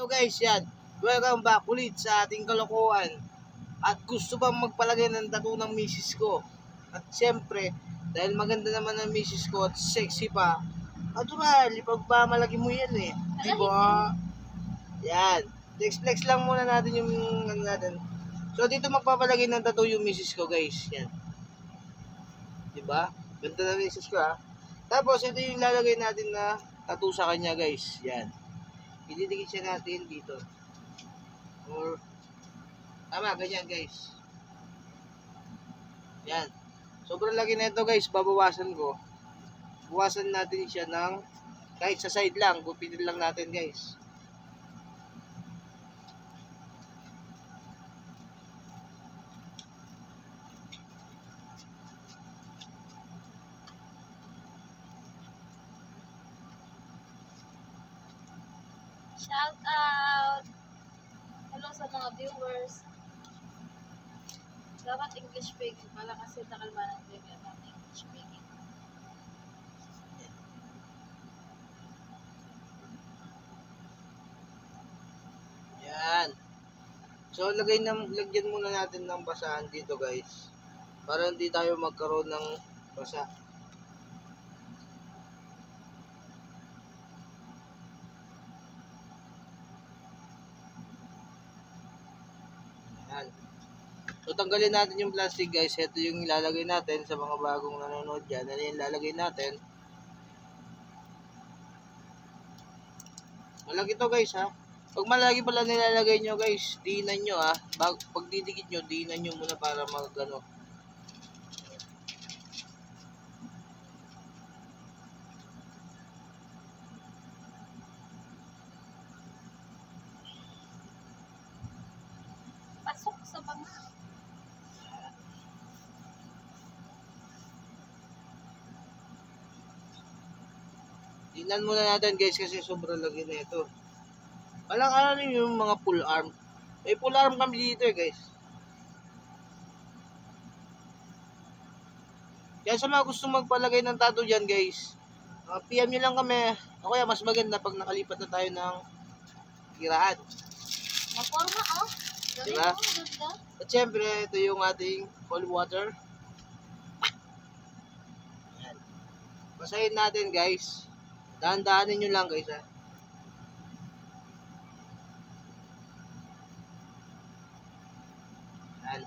So guys, yan. Welcome back ulit sa ating kalokohan. At gusto bang magpalagay ng tattoo ng misis ko? At siyempre, dahil maganda naman ang misis ko at sexy pa, natural, ipagpamalaki mo yan eh. Diba? Yan. Flex lang muna natin yung ano natin. So dito magpapalagay ng tattoo yung misis ko guys. Yan. Diba? Ganda na misis ko ha. Tapos ito yung lalagay natin na tattoo sa kanya guys. Yan. Ididikit siya natin dito. Or, tama, ganyan guys. Yan. Sobrang laki na ito guys, babawasan ko. Bawasan natin siya ng, kahit sa side lang, gupitin lang natin guys. Shout out! Hello sa mga viewers. Dapat English speaking pala kasi nakalma ng video ng English speaking. Yan. So lagyan muna natin ng basahan dito guys. Para hindi tayo magkaroon ng basa. Yan. So tanggalin natin yung plastic guys. Ito yung ilalagay natin sa mga bagong nanonood dyan. Ano yung ilalagay natin? Malaki to guys ha. Pag malaki pala nilalagay nyo guys, diinan nyo ha. Pag didikit nyo, diinan nyo muna para magano. Pasok sa banga. Diinan muna natin guys kasi sobrang laki na ito. Walang ano yung mga full arm. May full arm kami dito eh guys. Kaya sa mga gusto magpalagay ng tattoo dyan guys, PM nyo lang kami. O kaya mas maganda pag nakalipat na tayo ng kiraan. Maporma oh. Galing Diba? mo, ganda. At syempre, ito yung ating cold water. Ayan. Basahin natin guys. Dahan-dahanin nyo lang guys ha. Ayan.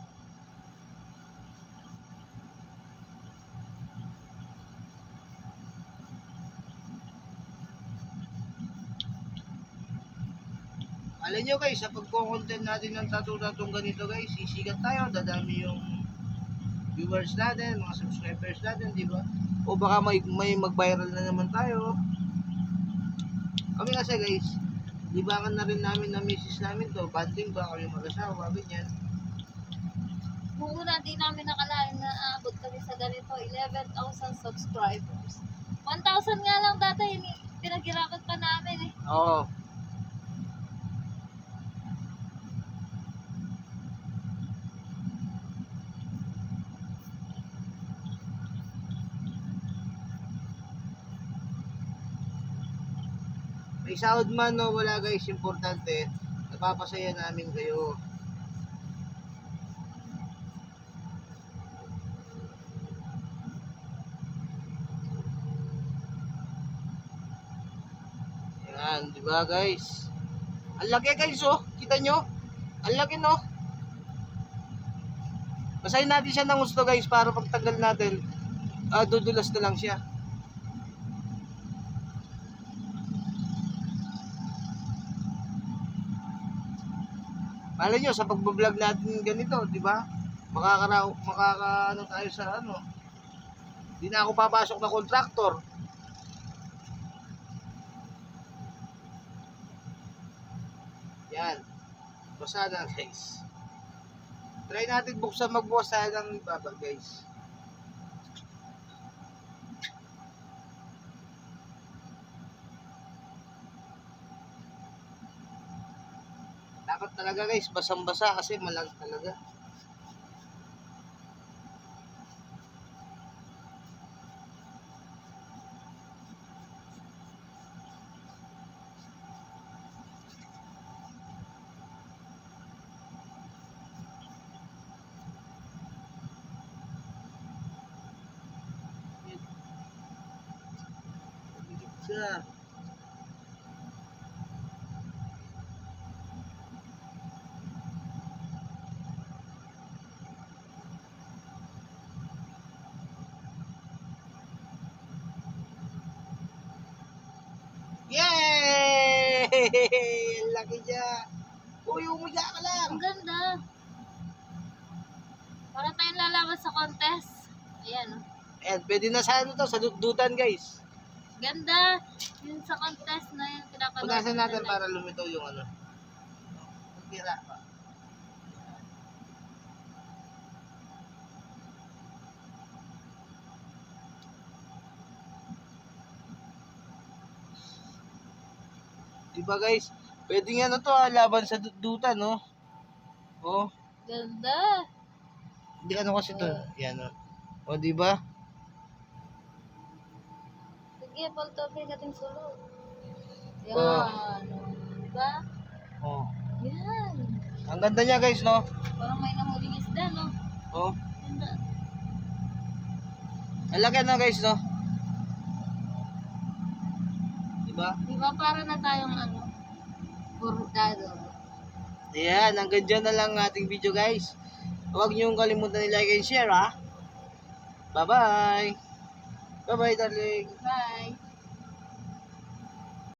Alam nyo guys, sa pagko-content natin ng tattoo-tattoo ganito guys, sisikat tayo, dadami yung viewers natin, mga subscribers natin, di ba? O baka may mag-viral na naman tayo. Kami kasi guys, libangan na rin namin na misis namin to, banding ba kami mag-asawa, ganyan. Noong una, di namin nakalain na aabot kami sa ganito, 11,000 subscribers. 1,000 nga lang dati, pinaghirapan pa namin eh. Oo. May sahod man o wala guys, importante, napapasaya namin kayo. Yan, di ba guys? Ang laki guys oh, kita nyo? Ang laki no? Basahin natin siya ng gusto guys para pagtanggal natin, dudulas na lang siya. Malay nyo, sa pagbablog natin ganito, di ba? Makaka-ano tayo sa ano. Hindi na ako papasok na contractor. Yan. Basa na guys. Try natin buksan magbukas tayo ng babag guys. Dapat talaga guys, basang-basa kasi malag talaga. Siya. Yay! Laki niya. Uy, umiga ka lang. Ang ganda. Para tayong lalaban sa contest. Ayan, oh. Ayan, pwede na sa ano to, sa dutan guys. Ganda. Yun sa contest na yun. Pinapanood Punasan natin nila. para lumitaw yung ano. Tira pa. Diba guys? Pwede nga na to laban sa dutan, no? Oh, Ganda. di ano kasi to. Yan, oh. O, diba? Sige, paltope kating sulod. Oh. Yan. Diba? Oh. Yan. Ang ganda niya guys, no? Parang may nahuling isda, no? Oh. Ganda. Ang laki na guys, no? Diba? Diba para na tayong ano? Bordado. Ayan, hanggang dyan na lang ang ating video guys. Huwag niyong kalimutan i-like and share, ha? Bye-bye! Bye-bye, darling! Bye.